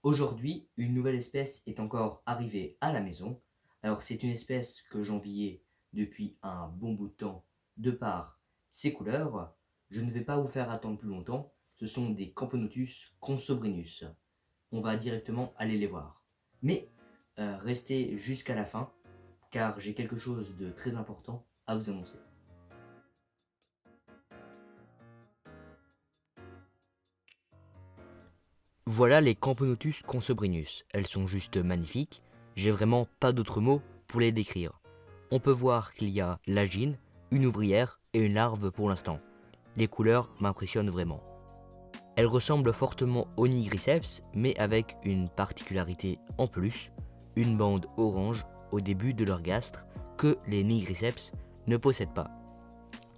Aujourd'hui, une nouvelle espèce est encore arrivée à la maison. Alors c'est une espèce que j'enviais depuis un bon bout de temps de par ses couleurs. Je ne vais pas vous faire attendre plus longtemps. Ce sont des Camponotus consobrinus. On va directement aller les voir. Mais restez jusqu'à la fin car j'ai quelque chose de très important à vous annoncer. Voilà les Camponotus consobrinus. Elles sont juste magnifiques. J'ai vraiment pas d'autres mots pour les décrire. On peut voir qu'il y a l'agine, une ouvrière et une larve pour l'instant. Les couleurs m'impressionnent vraiment. Elles ressemblent fortement aux nigriceps, mais avec une particularité en plus, une bande orange au début de leur gastre que les nigriceps ne possèdent pas.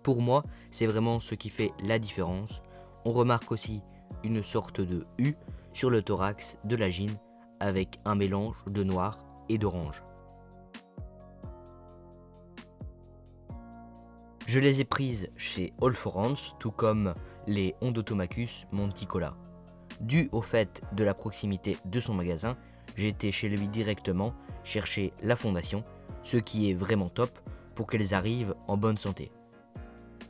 Pour moi, c'est vraiment ce qui fait la différence. On remarque aussi une sorte de U sur le thorax de l'agine avec un mélange de noir et d'orange. Je les ai prises chez Allforans, tout comme les Ondotomachus monticola. Dû au fait de la proximité de son magasin, j'ai été chez lui directement chercher la fondation, ce qui est vraiment top pour qu'elles arrivent en bonne santé.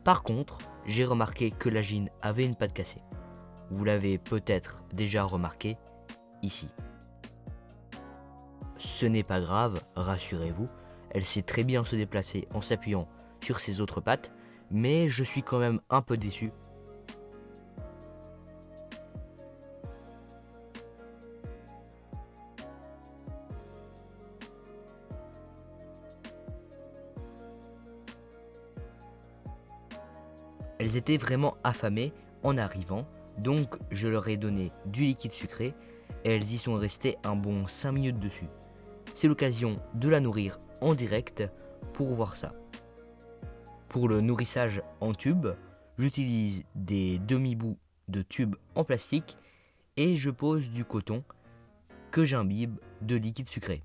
Par contre, j'ai remarqué que l'agine avait une patte cassée. Vous l'avez peut-être déjà remarqué ici. Ce n'est pas grave, rassurez-vous, elle sait très bien se déplacer en s'appuyant sur ses autres pattes, mais je suis quand même un peu déçu. Elles étaient vraiment affamées en arrivant, donc je leur ai donné du liquide sucré et elles y sont restées un bon 5 minutes dessus. C'est l'occasion de la nourrir en direct pour voir ça. Pour le nourrissage en tube, j'utilise des demi-bouts de tubes en plastique et je pose du coton que j'imbibe de liquide sucré.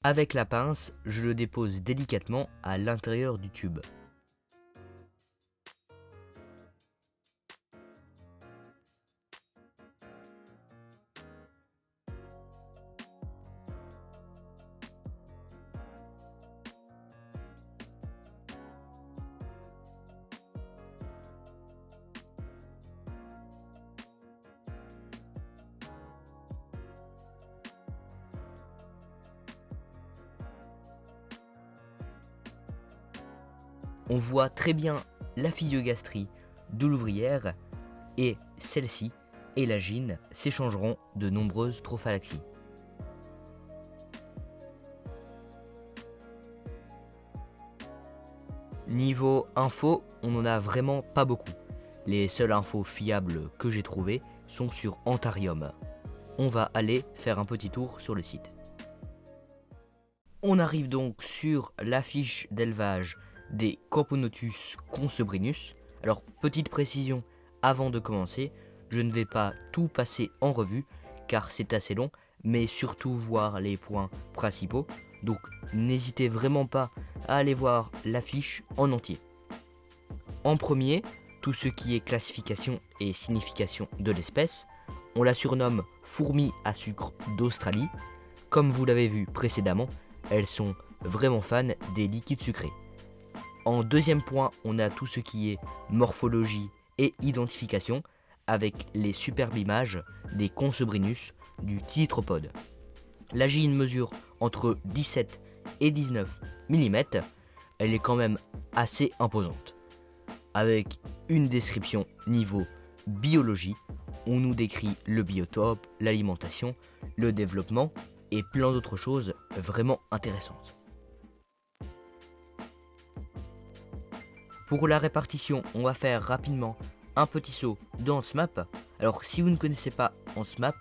Avec la pince, je le dépose délicatement à l'intérieur du tube. On voit très bien la physiogastrie de l'ouvrière et celle-ci et l'agine s'échangeront de nombreuses trophalaxies. Niveau info, on n'en a vraiment pas beaucoup. Les seules infos fiables que j'ai trouvées sont sur Antarium. On va aller faire un petit tour sur le site. On arrive donc sur la fiche d'élevage des Camponotus consobrinus. Alors, petite précision avant de commencer, je ne vais pas tout passer en revue car c'est assez long, mais surtout voir les points principaux. Donc, n'hésitez vraiment pas à aller voir la fiche en entier. En premier, tout ce qui est classification et signification de l'espèce. On la surnomme fourmi à sucre d'Australie. Comme vous l'avez vu précédemment, elles sont vraiment fans des liquides sucrés. En deuxième point, on a tout ce qui est morphologie et identification avec les superbes images des Consobrinus du Tilitropode. L'agine mesure entre 17 et 19 mm, elle est quand même assez imposante. Avec une description niveau biologie, on nous décrit le biotope, l'alimentation, le développement et plein d'autres choses vraiment intéressantes. Pour la répartition, on va faire rapidement un petit saut dans HanceMap. Alors si vous ne connaissez pas HanceMap,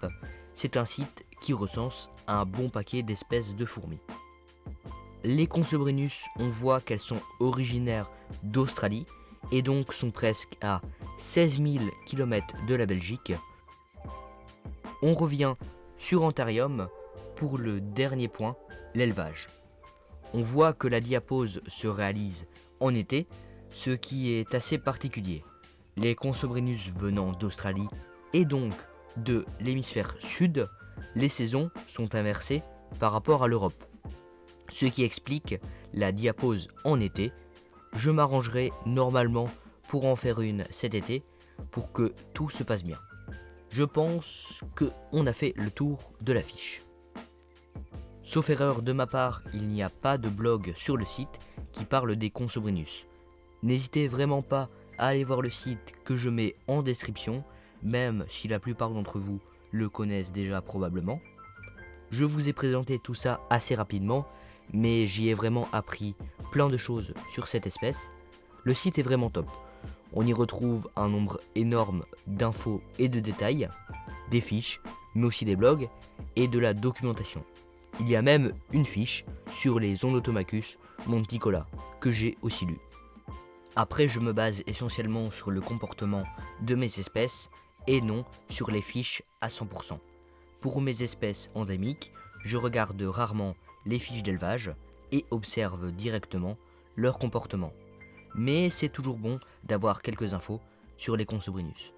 c'est un site qui recense un bon paquet d'espèces de fourmis. Les Consobrinus, on voit qu'elles sont originaires d'Australie et donc sont presque à 16 000 km de la Belgique. On revient sur Antarium pour le dernier point, l'élevage. On voit que la diapause se réalise en été, ce qui est assez particulier. Les Consobrinus venant d'Australie et donc de l'hémisphère sud, les saisons sont inversées par rapport à l'Europe. Ce qui explique la diapause en été. Je m'arrangerai normalement pour en faire une cet été pour que tout se passe bien. Je pense qu'on a fait le tour de la fiche. Sauf erreur de ma part, il n'y a pas de blog sur le site qui parle des Consobrinus. N'hésitez vraiment pas à aller voir le site que je mets en description, même si la plupart d'entre vous le connaissent déjà probablement. Je vous ai présenté tout ça assez rapidement, mais j'y ai vraiment appris plein de choses sur cette espèce. Le site est vraiment top. On y retrouve un nombre énorme d'infos et de détails, des fiches, mais aussi des blogs et de la documentation. Il y a même une fiche sur les Ondotomachus monticola que j'ai aussi lue. Après, je me base essentiellement sur le comportement de mes espèces et non sur les fiches à 100%. Pour mes espèces endémiques, je regarde rarement les fiches d'élevage et observe directement leur comportement. Mais c'est toujours bon d'avoir quelques infos sur les Consobrinus.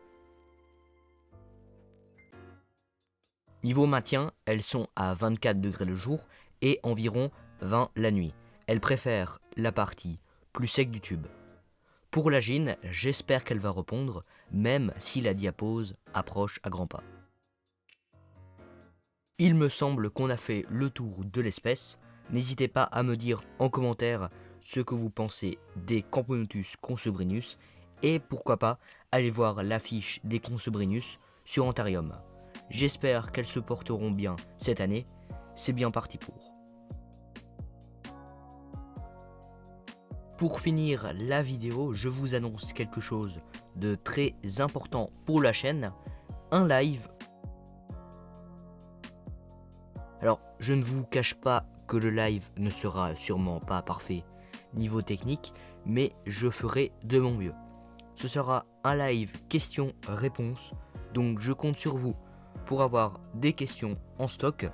Niveau maintien, elles sont à 24 degrés le jour et environ 20 la nuit. Elles préfèrent la partie plus sec du tube. Pour la gine, j'espère qu'elle va répondre, même si la diapause approche à grands pas. Il me semble qu'on a fait le tour de l'espèce. N'hésitez pas à me dire en commentaire ce que vous pensez des Camponotus consobrinus et pourquoi pas aller voir l'affiche des Consobrinus sur Antarium. J'espère qu'elles se porteront bien cette année, c'est bien parti pour. Pour finir la vidéo, je vous annonce quelque chose de très important pour la chaîne, un live. Alors, je ne vous cache pas que le live ne sera sûrement pas parfait niveau technique, mais je ferai de mon mieux. Ce sera un live questions-réponses, donc je compte sur vous pour avoir des questions en stock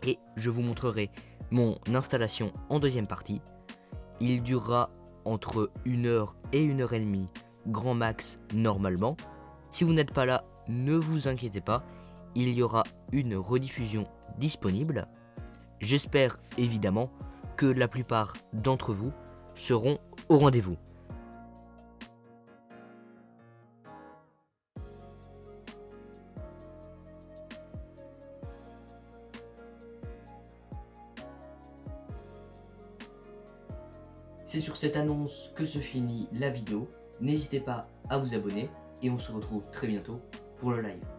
et je vous montrerai mon installation en deuxième partie. Il durera entre 1 heure et 1 heure et demie, grand max normalement. Si vous n'êtes pas là, ne vous inquiétez pas, il y aura une rediffusion disponible. J'espère évidemment que la plupart d'entre vous seront au rendez-vous. C'est sur cette annonce que se finit la vidéo. N'hésitez pas à vous abonner et on se retrouve très bientôt pour le live.